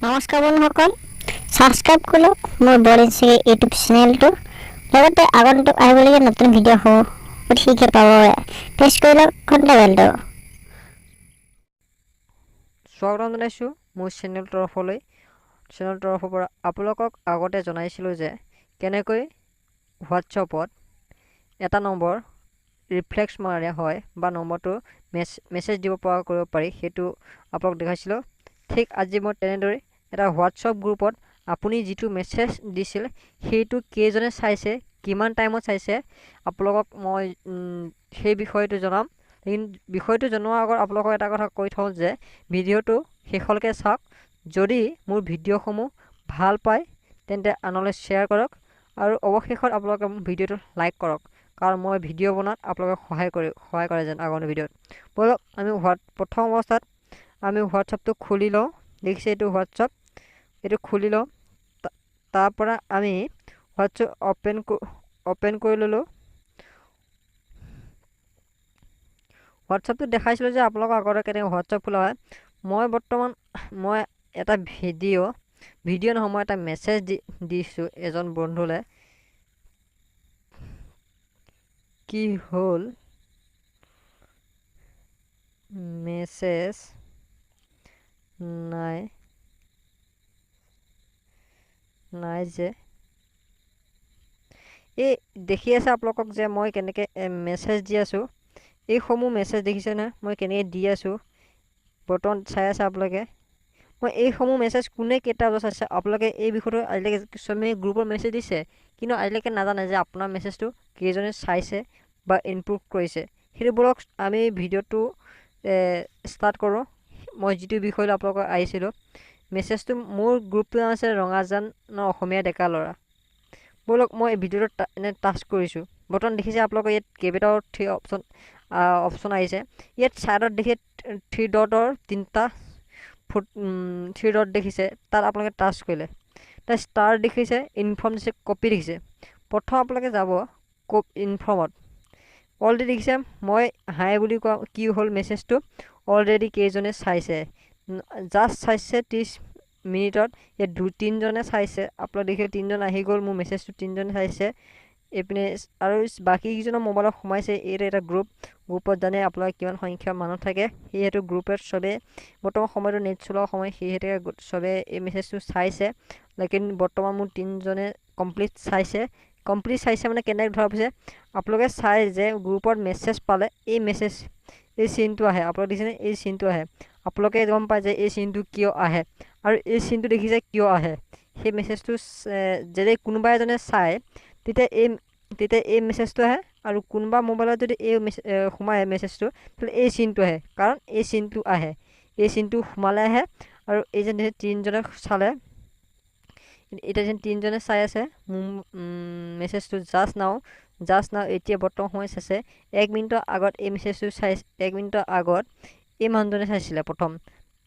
নমস্কাৰ বন্ধুসকল, ছাবস্ক্ৰাইব কৰক মোৰ বৰেঞ্চি ইউটিউব চেনেলটো। লগতে আগন্তুক আহিবলগীয়া নতুন ভিডিঅ'সমূহ অতি শীঘ্ৰে পাব বাবে প্ৰেছ কৰি লওক ঘণ্টা বেলটো। স্বাগতম জনাইছোঁ মোৰ চেনেলৰ তৰফৰ পৰা। আপোনালোকক আগতে জনাইছিলোঁ যে কেনেকৈ হোৱাটছআপত এটা নম্বৰ ৰিফ্লেক্স মাৰে হয় বা নম্বৰটো মেছেজ দিব পৰা কৰিব পাৰি, সেইটো আপোনালোকক দেখাইছিলোঁ। ঠিক আজি মই তেনেদৰে এটা হোৱাটছআপ গ্ৰুপত আপুনি যিটো মেছেজ দিছিল সেইটো কেইজনে চাইছে, কিমান টাইমত চাইছে, আপোনালোকক মই সেই বিষয়টো জনাম। বিষয়টো জনোৱাৰ আগত আপোনালোকক এটা কথা কৈ থওঁ যে ভিডিঅ'টো শেষলৈকে চাওক। যদি মোৰ ভিডিঅ'সমূহ ভাল পায় তেন্তে আনলৈ শ্বেয়াৰ কৰক আৰু অৱশেষত আপোনালোকে ভিডিঅ'টো লাইক কৰক, কাৰণ মই ভিডিঅ' বনোৱাত আপোনালোকে সহায় কৰে যেন আগন্তুক ভিডিঅ'ত। ব'লক আমি প্ৰথম অৱস্থাত আমি হোৱাটছআপটো খুলি লওঁ। দেখিছে এইটো হোৱাটছআপ, এইটো খুলি লওঁ। তাৰ পৰা আমি হোৱাটছআপ অ'পেন কৰি ল'লোঁ। হোৱাটছআপটো দেখাইছিলোঁ যে আপোনালোকৰ আগতে কেনেকৈ হোৱাটছআপ খোলা হয়। মই এটা ভিডিঅ' নহয়, মই এটা মেছেজ দিছোঁ এজন বন্ধুলৈ। কি হ'ল মেছেজ নাই যে এই দেখি আছে আপোনালোকক যে মই কেনেকৈ মেছেজ দি আছোঁ। এইসমূহ মেছেজ দেখিছে নহয়, মই কেনেকৈ দি আছোঁ বৰ্তমান চাই আছে আপোনালোকে। মই এইসমূহ মেছেজ কোনে কেইটা বজাত চাইছে আপোনালোকে এই বিষয়টো আজিলৈকে কিছুমানে গ্ৰুপৰ মেছেজ দিছে, কিন্তু আজিলৈকে নাজানে যে আপোনাৰ মেছেজটো কেইজনে চাইছে বা ইনপ্ৰুভ কৰিছে। সেইটো বলক আমি ভিডিঅ'টো ষ্টাৰ্ট কৰোঁ। মই যিটো বিষয় লৈ আপোনালোকক আহিছিলোঁ, মেছেজটো মোৰ গ্ৰুপটোৰ নাম আছে ৰঙাজানৰ অসমীয়া ডেকা ল'ৰা। বলক মই এই ভিডিঅ'টো এনে টাচ কৰিছোঁ। বৰ্তমান দেখিছে আপোনালোকে ইয়াত কেইবাটাও অপশ্যন আহিছে। ইয়াত ছাইডত দেখি থ্ৰী ডট দেখিছে, তাত আপোনালোকে টাচ কৰিলে তাত ষ্টাৰ দেখিছে, ইনফৰ্ম দিছে, কপি দেখিছে। প্ৰথম আপোনালোকে যাব ইনফৰ্মত। অলৰেডি দেখিছে মই হাই বুলি কোৱা কি হ'ল মেছেজটো অলৰেডি কেইজনে চাইছে, জাষ্ট চাইছে 30 মিনিটত। ইয়াত তিনিজনে চাইছে, আপোনালোকে দেখিছে 3জন আহি গ'ল, মোৰ মেছেজটো 3জনে চাইছে। এইপিনে আৰু বাকীকেইজনৰ মোবাইলত সোমাইছে। এইটো এটা গ্ৰুপত জানে আপোনালোকে কিমান সংখ্যক মানুহ থাকে, সেয়েহেতু গ্ৰুপত চবেই বৰ্তমান সময়তো নেট চলোৱা সময়, সেয়েহে চবেই এই মেছেজটো চাইছে। লেকিন বৰ্তমান মোৰ 3জনে কমপ্লিট চাইছে মানে কেনেকৈ ধৰা পিছে আপোনালোকে চাই যে গ্ৰুপত মেছেজ পালে এই চিনটো আহে। আপোনালোকে দেখিছেনে এই চিনটো আহে, আপোনালোকে গম পায় যে এই চিনটো কিয় আহে আৰু এই চিনটো দেখিছে কিয় আহে। সেই মেছেজটো যদি কোনোবা এজনে চায় তেতিয়া এই মেছেজটো আহে, আৰু কোনোবা মোবাইলত যদি সোমায় মেছেজটো তেতিয়া এই চিনটো আহে, কাৰণ এই চিনটো আহে, এই চিনটো সোমালে আহে। আৰু এই যে 3জনে চালে, এতিয়া যেন 3জনে চাই আছে মোৰ মেছেজটো জাষ্ট নাও এতিয়া বৰ্তমান সময় চাইছে 1 মিনিটৰ আগত এই মেছেজটো চাইছে। 1 মিনিটৰ আগত এই মানুহজনে চাইছিলে প্ৰথম,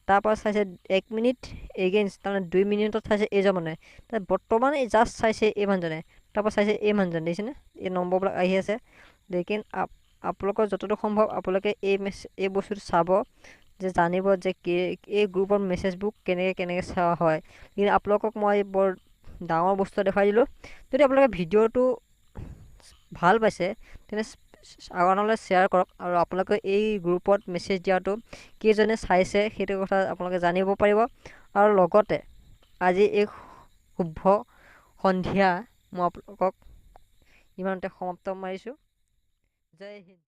তাৰপৰা চাইছে 1 মিনিট এগেইনষ্ট, তাৰমানে 2 মিনিটত চাইছে এইজন মানুহে। তাত বৰ্তমান এই জাষ্ট চাইছে এই মানুহজনে, তাৰপৰা চাইছে এই মানুহজন। দেখিছেনে এই নম্বৰবিলাক আহি আছে। লেকিন আপোনালোকৰ যতদূৰ সম্ভৱ আপোনালোকে এই বস্তুটো চাব, যে জানিব যে এই গ্ৰুপৰ মেছেজবোৰ কেনেকৈ চোৱা হয়। কিন্তু আপোনালোকক মই বৰ ডাঙৰ বস্তু দেখুৱাই দিলোঁ। যদি আপোনালোকে ভিডিঅ'টো ভাল পাইছে তেনে আনলৈ শ্বেয়াৰ কৰক, আৰু আপোনালোকে এই গ্ৰুপত মেছেজ দিয়াটো কেইজনে চাইছে সেইটো কথা আপোনালোকে জানিব পাৰিব। আৰু লগতে আজি এই শুভ সন্ধিয়া মই আপোনালোকক ইমানতে সমাপ্ত মাৰিছোঁ। জয় হিন্দ।